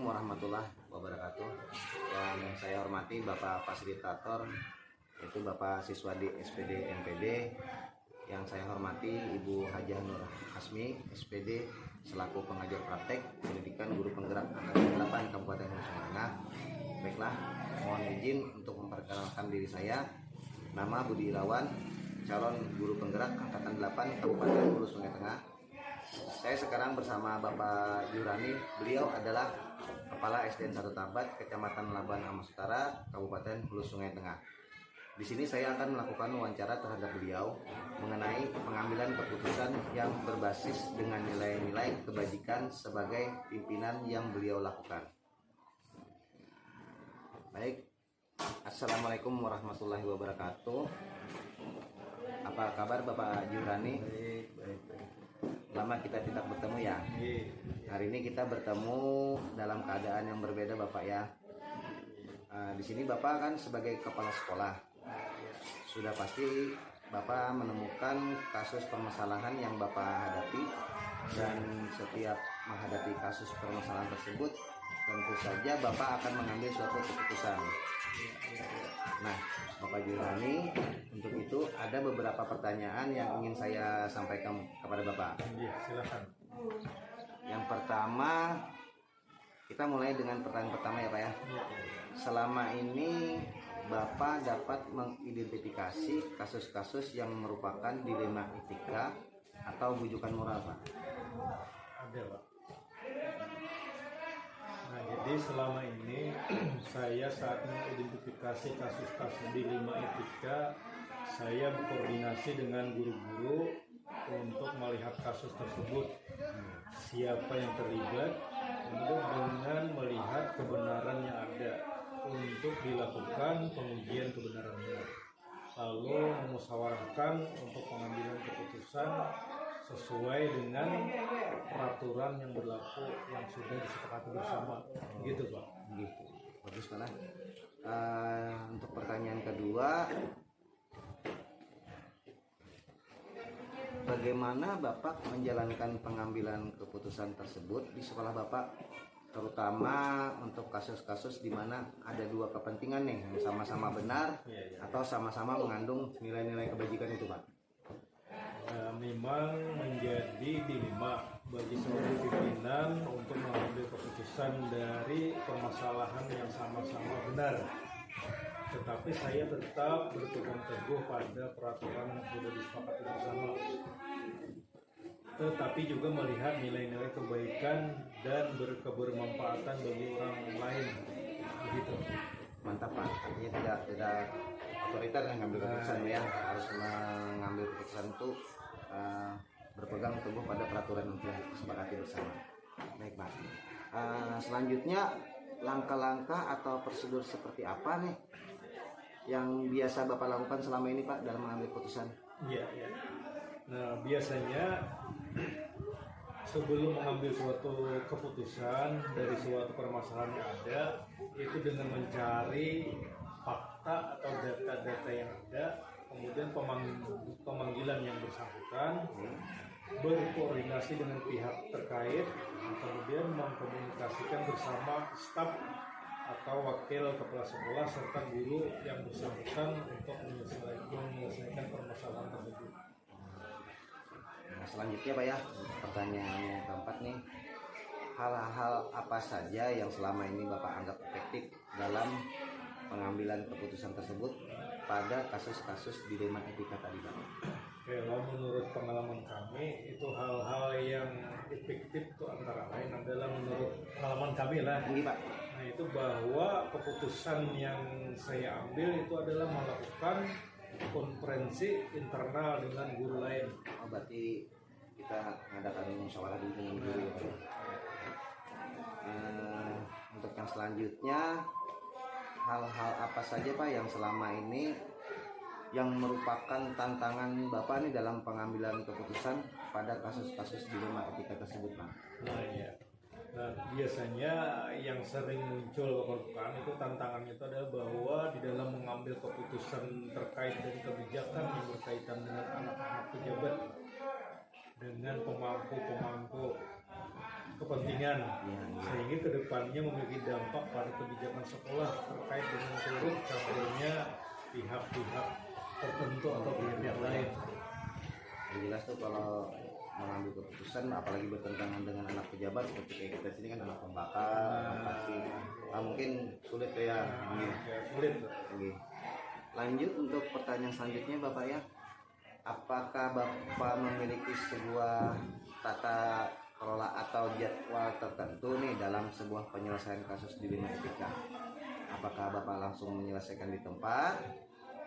warahmatullahi wabarakatuh. Yang saya hormati Bapak Fasilitator, yaitu Bapak siswa di SPD NPD. Yang saya hormati Ibu Hajah Nur Hasmi, SPD, selaku pengajar praktek pendidikan guru penggerak angkatan 8 Kabupaten Hulu Sungai Tengah. Baiklah, mohon izin untuk memperkenalkan diri saya. Nama Budi Irawan, calon guru penggerak angkatan 8 Kabupaten Hulu Sungai Tengah. Saya sekarang bersama Bapak Yurani. Beliau adalah Kepala SDN 1 Tabat, Kecamatan Laban Amas Utara, Kabupaten Hulu Sungai Tengah. Di sini saya akan melakukan wawancara terhadap beliau mengenai pengambilan keputusan yang berbasis dengan nilai-nilai kebajikan sebagai pimpinan yang beliau lakukan. Baik, Assalamualaikum warahmatullahi wabarakatuh. Apa kabar Bapak Yurani? Baik. Lama kita tidak bertemu ya. Hari ini kita bertemu dalam keadaan yang berbeda Bapak ya. Di sini Bapak kan sebagai kepala sekolah. Sudah pasti Bapak menemukan kasus permasalahan yang Bapak hadapi, dan setiap menghadapi kasus permasalahan tersebut tentu saja Bapak akan mengambil suatu keputusan. Nah, Bapak Yurani, untuk itu ada beberapa pertanyaan yang ingin saya sampaikan kepada Bapak. Iya, silakan. Yang pertama, kita mulai dengan pertanyaan pertama ya Pak ya. Selama ini Bapak dapat mengidentifikasi kasus-kasus yang merupakan dilema etika atau bujukan moral Pak? Ada, Pak. Nah, jadi selama ini saya saat mengidentifikasi kasus-kasus dilema etika, saya berkoordinasi dengan guru-guru untuk melihat kasus tersebut, siapa yang terlibat, untuk dengan melihat kebenaran yang ada untuk dilakukan pengujian kebenarannya, lalu memusyawarahkan untuk pengambilan keputusan sesuai dengan peraturan yang berlaku yang sudah disepakati bersama. Gitu Pak. Gitu. Bagus Pak. Untuk pertanyaan kedua, bagaimana Bapak menjalankan pengambilan keputusan tersebut di sekolah Bapak, terutama untuk kasus-kasus di mana ada dua kepentingan nih yang sama-sama benar atau sama-sama mengandung nilai-nilai kebajikan itu Pak? Memang menjadi dilema bagi seorang pimpinan untuk mengambil keputusan dari permasalahan yang sama-sama benar. Tetapi saya tetap berpegang teguh pada peraturan yang sudah disepakati bersama. Tetapi juga melihat nilai-nilai kebaikan dan berkebermanfaatan bagi orang lain. Begitu. Mantap Pak. Artinya tidak otoriter yang mengambil keputusan ya, harus mengambil keputusan itu berpegang teguh pada peraturan yang telah disepakati bersama. Baik Pak. Selanjutnya, langkah-langkah atau prosedur seperti apa nih yang biasa Bapak lakukan selama ini Pak dalam mengambil keputusan? Iya. Nah, biasanya sebelum mengambil suatu keputusan dari suatu permasalahan yang ada, itu dengan mencari fakta atau data-data yang ada, kemudian pemanggilan yang bersangkutan, berkoordinasi dengan pihak terkait, kemudian mengkomunikasikan bersama staf atau wakil kepala sekolah serta guru yang bersangkutan untuk menyelesaikan permasalahan tersebut. Nah, selanjutnya Pak ya, pertanyaan yang keempat nih, hal-hal apa saja yang selama ini Bapak anggap efektif dalam pengambilan keputusan tersebut pada kasus-kasus dilema etika tadi Pak? Kalau menurut pengalaman kami itu hal-hal yang efektif itu antara lain adalah menurut pengalaman kami lah. Ini Pak. Nah, itu bahwa keputusan yang saya ambil itu adalah melakukan konferensi internal dengan guru lain. Oh, berarti kita mengadakan musyawarah dulu dengan guru ya Pak. Untuk yang selanjutnya, hal-hal apa saja Pak yang selama ini yang merupakan tantangan Bapak nih dalam pengambilan keputusan pada kasus-kasus dilema etika tersebut Pak? Nah, biasanya yang sering muncul ke permukaan itu tantangannya itu adalah bahwa di dalam mengambil keputusan terkait dengan kebijakan yang berkaitan dengan anak-anak pejabat, dengan pemangku-pemangku kepentingan Iya. sehingga kedepannya memiliki dampak pada kebijakan sekolah terkait dengan turut campurnya pihak-pihak tertentu atau pihak lain. Yang jelas tuh kalau mengambil keputusan apalagi bertentangan dengan anak pejabat seperti kayak kita sini kan anak pembakar, anak taksi, mungkin sulit ya. Ya, sulit. Oke. Lanjut untuk pertanyaan selanjutnya Bapak ya. Apakah Bapak memiliki sebuah tata kelola atau jadwal tertentu nih dalam sebuah penyelesaian kasus dilema etika? Apakah Bapak langsung menyelesaikan di tempat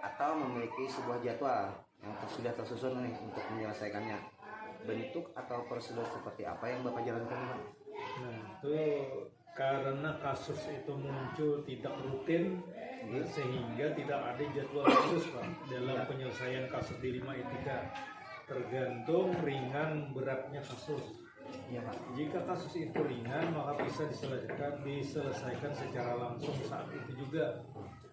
atau memiliki sebuah jadwal yang sudah tersusun nih untuk menyelesaikannya? Bentuk atau prosedur seperti apa yang Bapak jalankan, Pak? Nah, itu karena kasus itu muncul tidak rutin sehingga tidak ada jadwal khusus Pak dalam penyelesaian kasus dilema etika, tergantung ringan beratnya kasus. Iya Pak. Jika kasus itu ringan maka bisa diselesaikan secara langsung saat itu juga.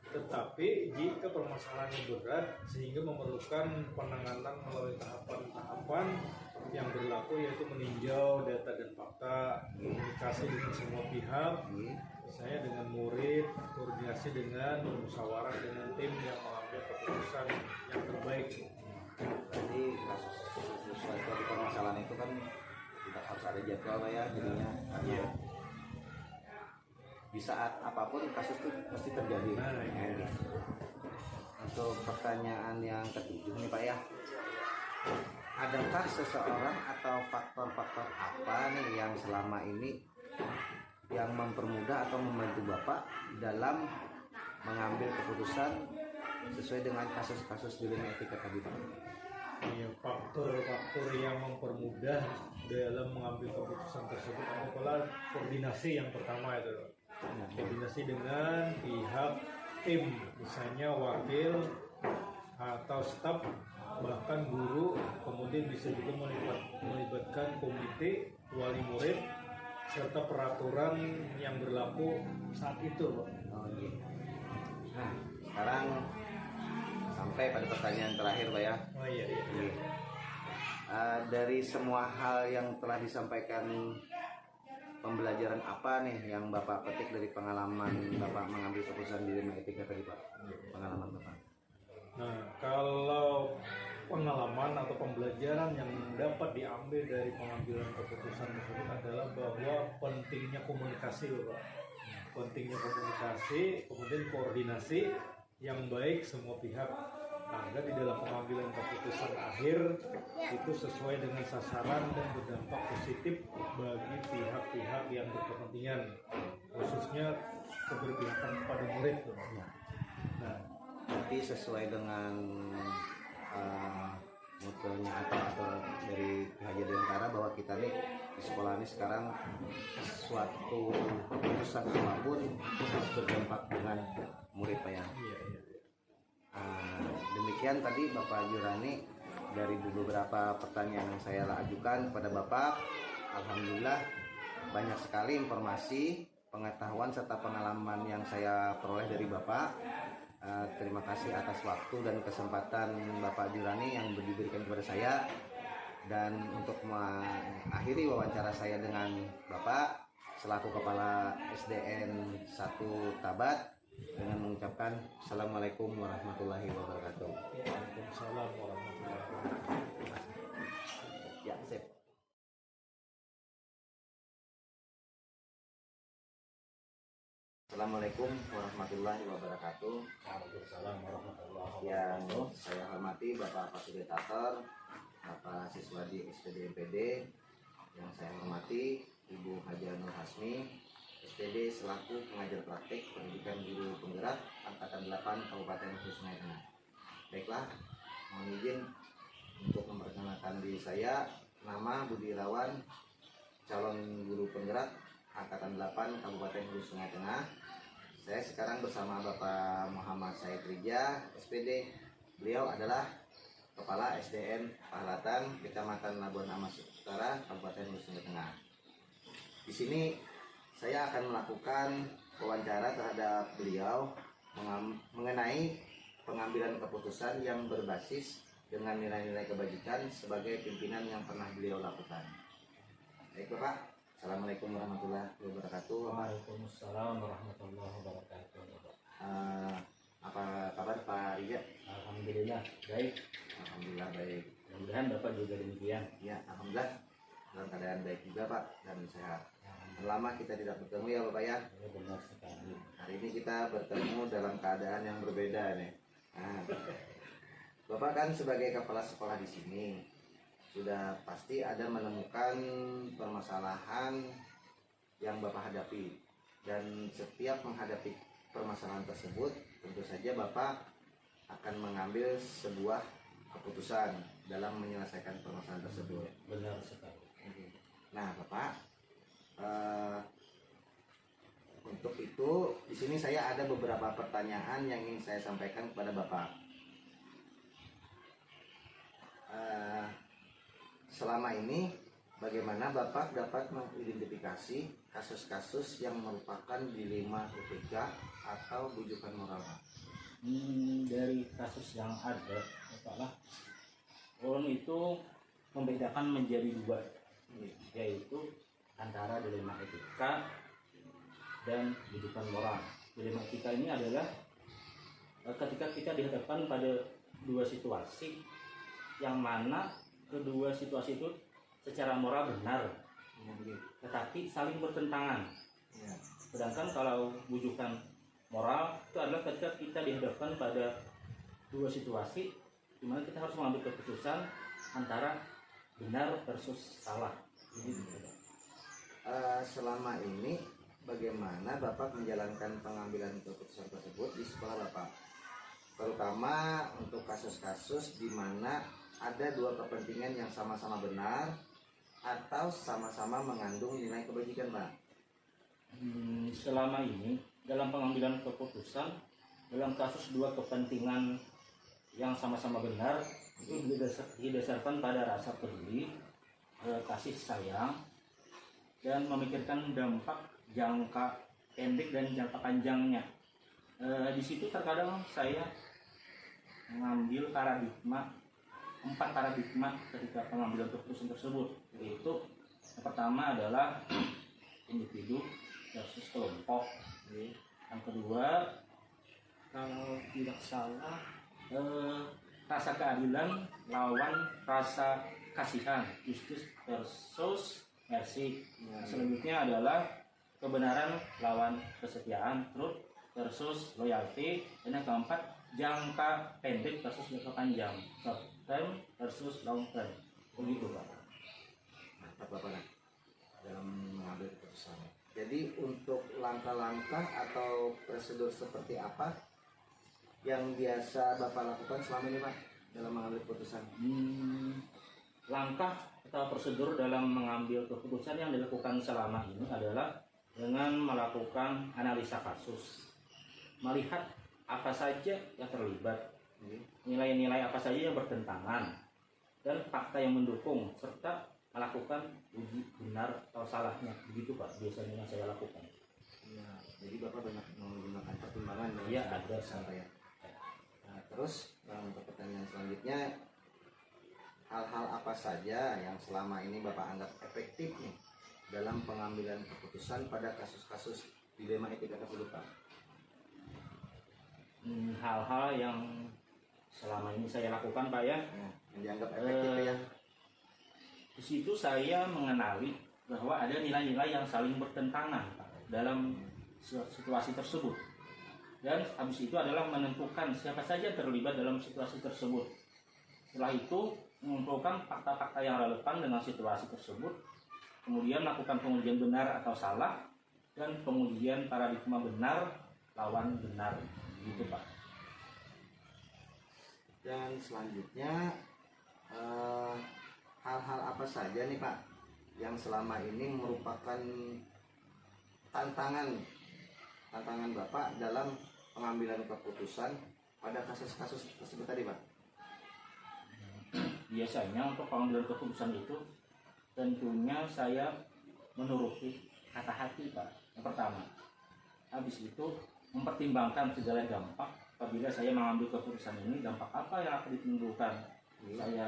Tetapi jika permasalahannya berat sehingga memerlukan penanganan melalui tahapan-tahapan yang berlaku, yaitu meninjau data dan fakta, komunikasi dengan semua pihak, saya dengan murid, koordinasi dengan musyawarah dengan tim yang mengambil keputusan yang terbaik. Jadi kasus sesuatu permasalahan itu kan tidak harus ada jadwal Pak ya, jadinya Iya. di saat apapun kasus itu pasti terjadi. Nah, iya. Untuk pertanyaan yang ketujuh nih Pak ya, adakah seseorang atau faktor-faktor apa nih yang selama ini yang mempermudah atau membantu Bapak dalam mengambil keputusan sesuai dengan kasus-kasus dilema etika tadi Pak? Ya, faktor-faktor yang mempermudah dalam mengambil keputusan tersebut adalah koordinasi yang pertama itu. Koordinasi dengan pihak tim, misalnya wakil atau staf, bahkan guru, kemudian bisa juga melibatkan komite, wali murid, serta peraturan yang berlaku saat itu. Oh, iya. Nah, sekarang sampai pada pertanyaan terakhir Pak ya. Oh iya. Dari semua hal yang telah disampaikan, pembelajaran apa nih yang Bapak petik dari pengalaman Bapak mengambil keputusan dilema etika tadi Pak? Pengalaman Bapak. Nah, kalau pengalaman atau pembelajaran yang dapat diambil dari pengambilan keputusan tersebut adalah bahwa pentingnya komunikasi, Bapak. Pentingnya komunikasi, kemudian koordinasi yang baik semua pihak agar di dalam pengambilan keputusan akhir itu sesuai dengan sasaran dan berdampak positif bagi pihak-pihak yang berkepentingan, khususnya keberpihakan kepada murid. Nah, Berarti sesuai dengan mutunya atau dari pihak Jadiantara bahwa kita nih di sekolah ini sekarang suatu keputusan apapun harus berdampak dengan murid Pak ya. iya. Demikian tadi Bapak Jurani dari beberapa pertanyaan yang saya ajukan kepada Bapak. Alhamdulillah banyak sekali informasi, pengetahuan serta pengalaman yang saya peroleh dari Bapak. Terima kasih atas waktu dan kesempatan Bapak Jurani yang diberikan kepada saya. Dan untuk mengakhiri wawancara saya dengan Bapak selaku Kepala SDN 1 Tabat dengan mengucapkan Assalamualaikum warahmatullahi wabarakatuh. Waalaikumsalam warahmatullahi wabarakatuh. Ya, sip. Assalamualaikum warahmatullahi wabarakatuh. Waalaikumsalam warahmatullahi Yang wabarakatuh. saya hormati Bapak Fasilitator, Bapak Siswadi SPD MPD. Yang saya hormati Ibu Haja Nur Hasmi, SPD selaku pengajar praktik pendidikan guru penggerak Angkatan 8 Kabupaten Sungai Tengah. Baiklah, mohon izin untuk memperkenalkan diri saya. Nama Budi Irawan, calon guru penggerak Angkatan 8 Kabupaten Sungai Tengah. Saya sekarang bersama Bapak Muhammad Said Rija, SPD. Beliau adalah Kepala SDN Pahlatan, Kecamatan Labuan Amas Utara, Kabupaten Sungai Tengah. Di sini saya akan melakukan wawancara terhadap beliau mengenai pengambilan keputusan yang berbasis dengan nilai-nilai kebajikan sebagai pimpinan yang pernah beliau lakukan. Baik Bapak, Assalamualaikum warahmatullahi wabarakatuh. Bapak. Waalaikumsalam warahmatullahi wabarakatuh. Apa kabar Pak Riza? Alhamdulillah baik. Alhamdulillah baik. Mudah-mudahan Bapak juga demikian. Ya, alhamdulillah dalam keadaan baik juga Pak dan sehat. Lama kita tidak bertemu ya Bapak ya. Ya, benar sekali. Hari ini kita bertemu dalam keadaan yang berbeda nih. Nah, Bapak kan sebagai kepala sekolah di sini sudah pasti ada menemukan permasalahan yang Bapak hadapi, dan setiap menghadapi permasalahan tersebut tentu saja Bapak akan mengambil sebuah keputusan dalam menyelesaikan permasalahan tersebut. Benar sekali. Nah Bapak, untuk itu di sini saya ada beberapa pertanyaan yang ingin saya sampaikan kepada Bapak. Selama ini bagaimana Bapak dapat mengidentifikasi kasus-kasus yang merupakan dilema etika atau bujukan moral? Dari kasus yang ada, Bapak, orang itu membedakan menjadi dua, yaitu antara dilema etika dan bujukan moral. Dilema etika ini adalah ketika kita dihadapkan pada dua situasi yang mana kedua situasi itu secara moral benar, tetapi saling bertentangan. Sedangkan kalau bujukan moral itu adalah ketika kita dihadapkan pada dua situasi di mana kita harus mengambil keputusan antara benar versus salah. Selama ini bagaimana Bapak menjalankan pengambilan keputusan tersebut di sekolah Bapak, terutama untuk kasus-kasus di mana ada dua kepentingan yang sama-sama benar atau sama-sama mengandung nilai kebajikan, Pak? Selama ini dalam pengambilan keputusan dalam kasus dua kepentingan yang sama-sama benar itu didasarkan pada rasa peduli, kasih sayang, dan memikirkan dampak jangka pendek dan jangka panjangnya. Di situ terkadang saya mengambil empat paradigma ketika pengambilan keputusan tersebut, yaitu yang pertama adalah individu versus kelompok, yang kedua kalau tidak salah rasa keadilan lawan rasa kasihan, justice versus mercy. Selanjutnya adalah kebenaran lawan kesetiaan, truth versus loyalty, dan yang keempat jangka pendek versus jangka panjang, short term versus long term. Begitu Pak. Mantap Bapak dalam mengambil keputusan. Jadi untuk langkah-langkah atau prosedur seperti apa yang biasa Bapak lakukan selama ini Pak dalam mengambil keputusan? Langkah atau prosedur dalam mengambil keputusan yang dilakukan selama ini adalah dengan melakukan analisa kasus, melihat apa saja yang terlibat, nilai-nilai apa saja yang bertentangan, dan fakta yang mendukung, serta melakukan uji benar atau salahnya. Begitu Pak biasanya yang saya lakukan. Ya, jadi Bapak banyak menggunakan pertimbangan dalam Iya, ada sampai ya. Nah, terus untuk pertanyaan selanjutnya, hal-hal apa saja yang selama ini Bapak anggap efektif nih dalam pengambilan keputusan pada kasus-kasus dilema etika tersebut Pak? Hal-hal yang selama ini saya lakukan Pak ya, Yang dianggap efektif ya. Di situ saya mengenali bahwa ada nilai-nilai yang saling bertentangan Pak, dalam situasi tersebut, dan habis itu adalah menentukan siapa saja terlibat dalam situasi tersebut. Setelah itu mengumpulkan fakta-fakta yang relevan dengan situasi tersebut, kemudian melakukan pengujian benar atau salah, dan pengujian paradigma benar lawan benar. Gitu Pak. Dan selanjutnya hal-hal apa saja nih Pak yang selama ini merupakan tantangan Bapak dalam pengambilan keputusan pada kasus-kasus tersebut tadi Pak? Biasanya untuk pengambilan keputusan itu tentunya saya menuruti kata hati Pak. Yang pertama, habis itu mempertimbangkan segala dampak. Apabila saya mengambil keputusan ini, dampak apa yang akan ditimbulkan? Saya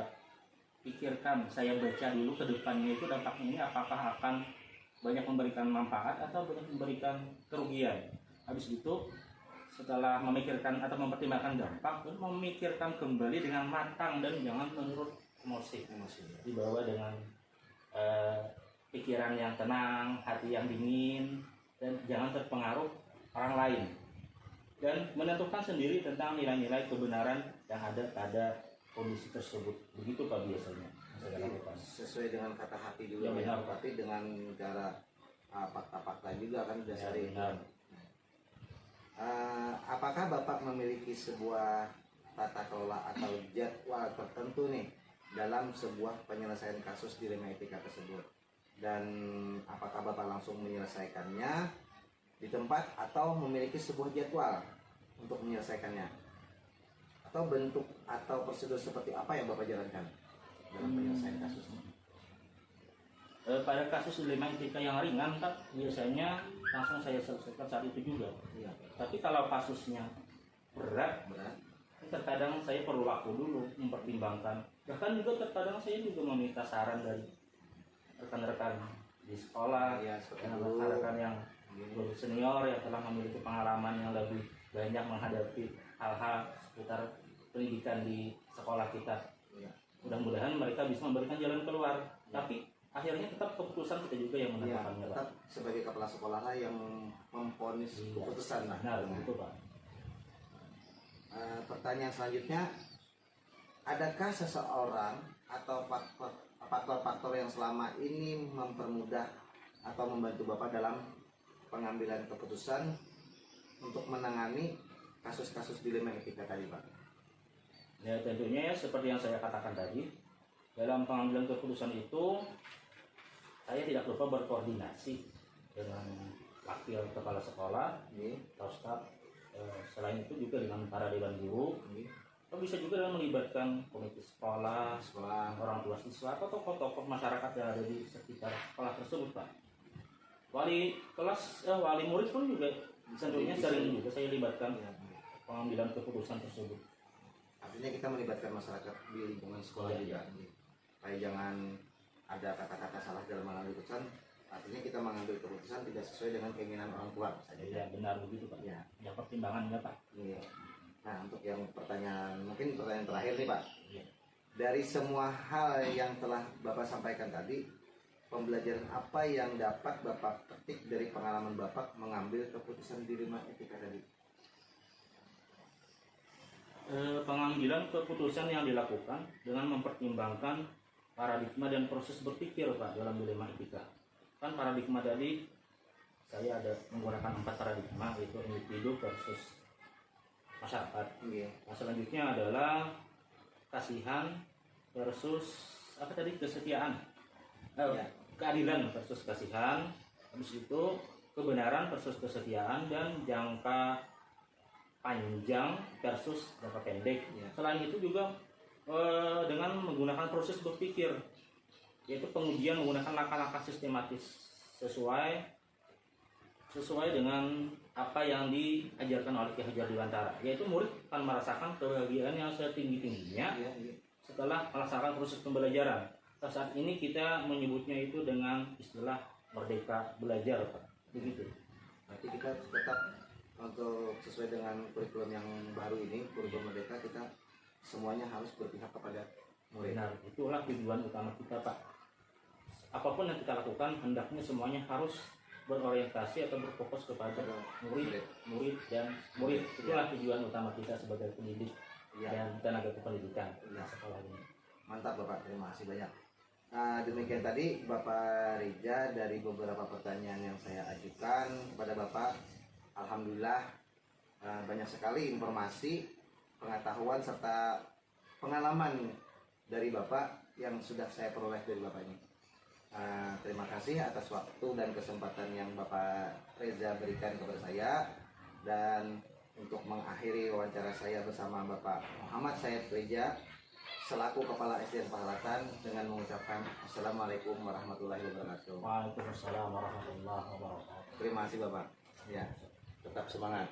pikirkan, saya baca dulu ke depannya itu dampaknya ini apakah akan banyak memberikan manfaat atau banyak memberikan kerugian. Habis itu setelah memikirkan atau mempertimbangkan dampak, memikirkan kembali dengan matang dan jangan menurut emosi. Dibawa dengan pikiran yang tenang, hati yang dingin, dan jangan terpengaruh orang lain. Dan menentukan sendiri tentang nilai-nilai kebenaran yang ada pada kondisi tersebut. Begitu Pak biasanya saya lakukan. Sesuai dengan kata hati juga, Ya, benar. tapi dengan cara fakta-fakta juga kan dasari. benar. Apakah Bapak memiliki sebuah tata kelola atau jadwal tertentu nih dalam sebuah penyelesaian kasus dilema etika tersebut? Dan apakah Bapak langsung menyelesaikannya di tempat atau memiliki sebuah jadwal untuk menyelesaikannya? Atau bentuk atau prosedur seperti apa yang Bapak jalankan dalam penyelesaian kasus? Pada kasus dilema etika yang ringan Pak, biasanya langsung saya selesaikan saat itu juga. Iya. Tapi kalau kasusnya berat, Berat. terkadang saya perlu waktu dulu mempertimbangkan. Bahkan juga terkadang saya juga meminta saran dari rekan-rekan di sekolah, Ya, seperti yang itu. rekan-rekan yang lebih senior yang telah memiliki pengalaman yang lebih banyak menghadapi hal-hal seputar pendidikan di sekolah kita. Iya. Mudah-mudahan mereka bisa memberikan jalan keluar. Tapi akhirnya tetap keputusan kita juga yang Ya, menentukannya, Pak. tetap sebagai kepala sekolah lah yang memvonis Iya. keputusan lah. Benar, begitu Pak. Pertanyaan selanjutnya, adakah seseorang atau faktor-faktor yang selama ini mempermudah atau membantu Bapak dalam pengambilan keputusan untuk menangani kasus-kasus dilema etika tadi, Pak? Ya tentunya ya seperti yang saya katakan tadi, dalam pengambilan keputusan itu saya tidak lupa berkoordinasi dengan wakil kepala sekolah Ini, atau staf. Selain itu juga dengan para dewan guru, ini atau bisa juga dengan melibatkan komite sekolah, sekolah. orang tua siswa atau tokoh-tokoh masyarakat yang ada di sekitar sekolah tersebut, Pak. Wali kelas, wali murid pun juga tentunya sering juga saya libatkan Ya, pengambilan keputusan tersebut. artinya kita melibatkan masyarakat di lingkungan sekolah Iya, juga. Supaya jangan ada kata-kata salah dalam mengambil keputusan. Artinya kita mengambil keputusan tidak sesuai dengan keinginan orang tua saja. Ya benar begitu Pak. Ya. Ya pertimbangannya Pak. Iya. Nah, untuk yang mungkin pertanyaan terakhir nih Pak. Iya. Dari semua hal yang telah Bapak sampaikan tadi, pembelajaran apa yang dapat Bapak petik dari pengalaman Bapak mengambil keputusan dilema etika tadi? Pengambilan keputusan yang dilakukan dengan mempertimbangkan paradigma dan proses berpikir Pak dalam dilema etika. Kan paradigma tadi saya ada menggunakan 4 paradigma, yaitu individu versus masyarakat. Iya. Nah, selanjutnya adalah kasihan versus apa tadi, kesetiaan. Ya. Keadilan versus kasihan. Habis itu kebenaran versus kesetiaan, dan jangka panjang versus jangka pendek. Ya. Selain itu juga dengan menggunakan proses berpikir, yaitu pengujian menggunakan langkah-langkah sistematis sesuai dengan apa yang diajarkan oleh Ki Hajar Dewantara, yaitu murid akan merasakan kebahagiaan yang setinggi-tingginya Iya, iya. setelah melaksanakan proses pembelajaran. Saat ini kita menyebutnya itu dengan istilah merdeka belajar, Pak. Begitu. Berarti kita tetap untuk sesuai dengan kurikulum yang baru ini, kurikulum merdeka, kita semuanya harus berpihak kepada murid. Benar, itulah tujuan utama kita, Pak. Apapun yang kita lakukan, hendaknya semuanya harus berorientasi atau berfokus kepada murid dan murid. Itulah tujuan utama kita sebagai pendidik Iya. dan tenaga kependidikan Iya. sekolah ini. Mantap Bapak, terima kasih banyak. Nah, demikian tadi Bapak Rija dari beberapa pertanyaan yang saya ajukan kepada Bapak. Alhamdulillah banyak sekali informasi, pengetahuan serta pengalaman dari Bapak yang sudah saya peroleh dari Bapak ini. Terima kasih atas waktu dan kesempatan yang Bapak Reza berikan kepada saya. Dan untuk mengakhiri wawancara saya bersama Bapak Muhammad Said Reza selaku Kepala SDN Pahlatan dengan mengucapkan Assalamualaikum warahmatullahi wabarakatuh. Waalaikumsalam warahmatullahi wabarakatuh. Terima kasih Bapak. Ya, tetap semangat.